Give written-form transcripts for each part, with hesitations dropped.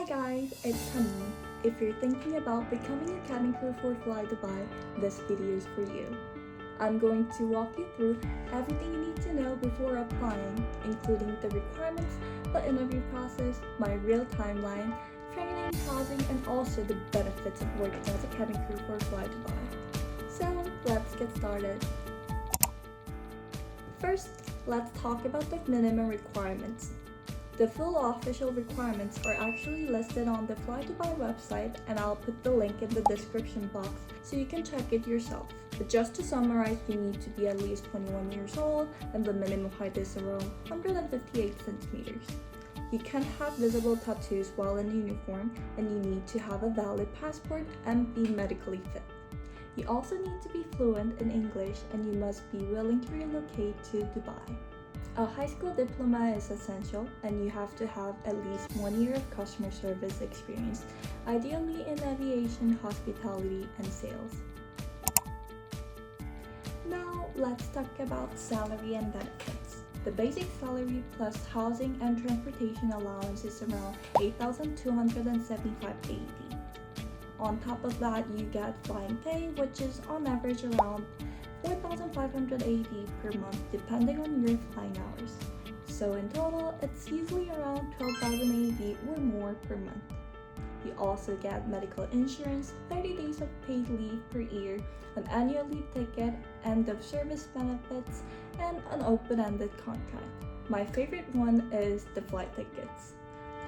guys, it's Hamin. If you're thinking about becoming a cabin crew for Flydubai, this video is for you. I'm going to walk you through everything you need to know before applying, including the requirements, the interview process, my real timeline, training, housing, and also the benefits of working as a cabin crew for Flydubai. So let's get started. First, let's talk about the minimum requirements. The full official requirements are actually listed on the Flydubai website, and I'll put the link in the description box so you can check it yourself. But just to summarize, you need to be at least 21 years old and the minimum height is around 158 centimeters. You can't have visible tattoos while in uniform, and you need to have a valid passport and be medically fit. You also need to be fluent in English, and you must be willing to relocate to Dubai. A high school diploma is essential, and you have to have at least 1 year of customer service experience, ideally in aviation, hospitality, and sales. Now let's talk about salary and benefits. The basic salary plus housing and transportation allowance is around 8,275 AED. On top of that, you get flying pay, which is on average around 4,500 AED per month depending on your flying hours. So in total, it's usually around 12,000 AED or more per month. You also get medical insurance, 30 days of paid leave per year, an annual leave ticket, end of service benefits, and an open-ended contract. My favorite one is the flight tickets.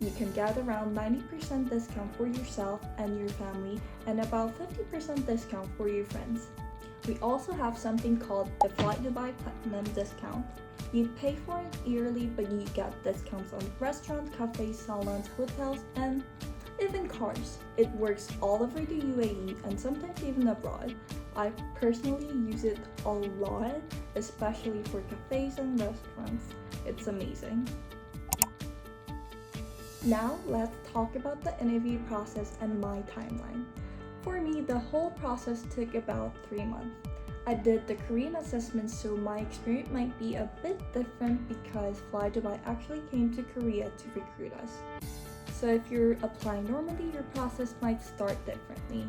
You can get around 90% discount for yourself and your family and about 50% discount for your friends. We also have something called the Flydubai Platinum discount. You pay for it yearly, but you get discounts on restaurants, cafes, salons, hotels, and even cars. It works all over the UAE and sometimes even abroad. I personally use it a lot, especially for cafes and restaurants. It's amazing. Now let's talk about the interview process and my timeline. For me, the whole process took about 3 months. I did the Korean assessment, so my experience might be a bit different because Flydubai actually came to Korea to recruit us. So if you're applying normally, your process might start differently.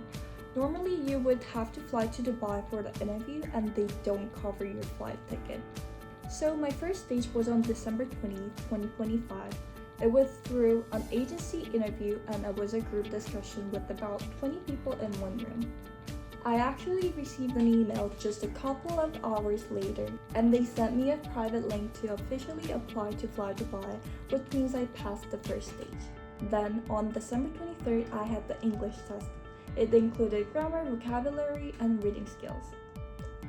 Normally, you would have to fly to Dubai for the interview, and they don't cover your flight ticket. So my first stage was on December 20th, 2025. It was through an agency interview, and it was a group discussion with about 20 people in one room. I actually received an email just a couple of hours later, and they sent me a private link to officially apply to Flydubai, which means I passed the first stage. Then on December 23rd, I had the English test. It included grammar, vocabulary, and reading skills.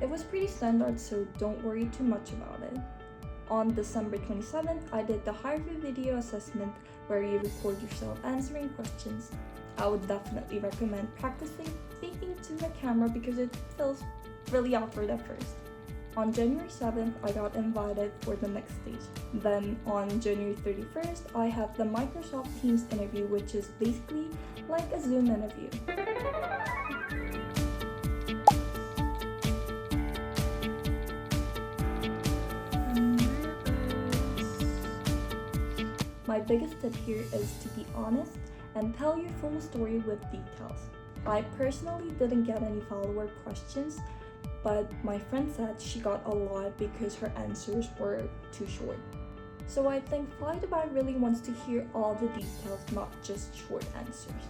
It was pretty standard, so don't worry too much about it. On December 27th, I did the high-view video assessment where you record yourself answering questions. I would definitely recommend practicing speaking to the camera because it feels really awkward at first. On January 7th, I got invited for the next stage. Then on January 31st, I had the Microsoft Teams interview, which is basically like a Zoom interview. My biggest tip here is to be honest and tell your full story with details. I personally didn't get any follow-up questions, but my friend said she got a lot because her answers were too short. So I think Flydubai really wants to hear all the details, not just short answers.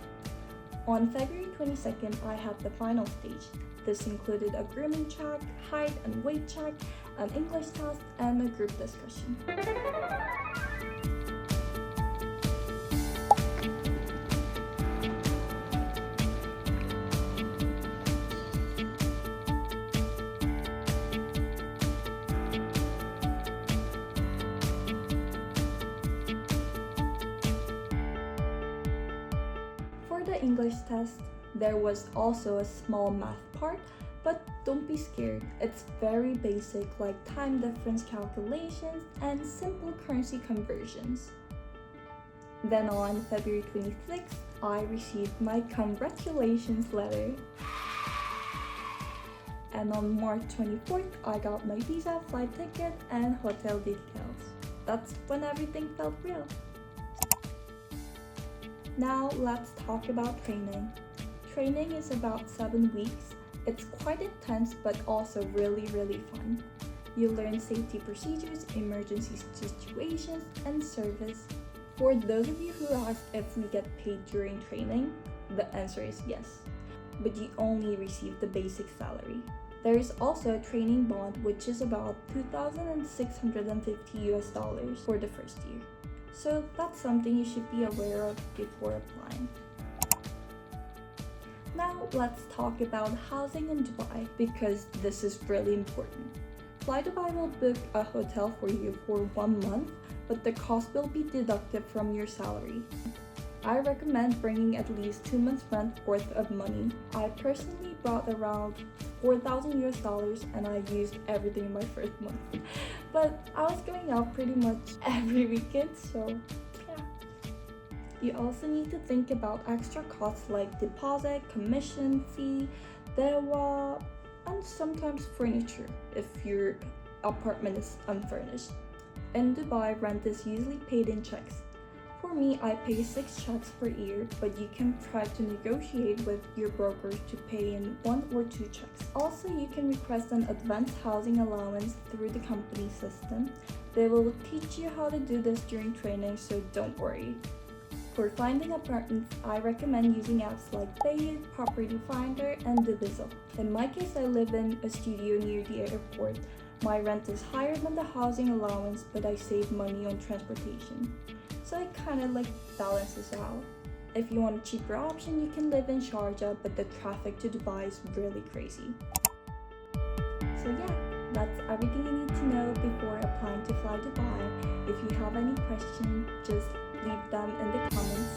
On February 22nd, I had the final stage. This included a grooming check, height and weight check, an English test, and a group discussion. For the English test, there was also a small math part, but don't be scared. It's very basic, like time difference calculations and simple currency conversions. Then on February 26th, I received my congratulations letter. And on March 24th, I got my visa, flight ticket, and hotel details. That's when everything felt real. Now let's talk about training. Training is about 7 weeks. It's quite intense but also really fun. You learn safety procedures, emergency situations, and service. For those of you who ask if we get paid during training, the answer is yes, but you only receive the basic salary. There is also a training bond which is about $2,650 for the first year. So that's something you should be aware of before applying. Now let's talk about housing in Dubai because this is really important. Flydubai will book a hotel for you for 1 month, but the cost will be deducted from your salary. I recommend bringing at least 2 months rent worth of money. I personally brought around $4,000 and I used everything in my first month. But I was going out pretty much every weekend, so yeah. You also need to think about extra costs like deposit, commission fee, dewa, and sometimes furniture if your apartment is unfurnished. In Dubai, rent is usually paid in checks. For me, I pay 6 checks per year, but you can try to negotiate with your brokers to pay in 1 or 2 checks. Also, you can request an advanced housing allowance through the company system. They will teach you how to do this during training, so don't worry. For finding apartments, I recommend using apps like Bayit, Property Finder, and Diviso. In my case, I live in a studio near the airport. My rent is higher than the housing allowance, but I save money on transportation. So it kind of balances out. If you want a cheaper option, you can live in Sharjah, but the traffic to Dubai is really crazy. So yeah, that's everything you need to know before applying to Flydubai. If you have any questions, just leave them in the comments.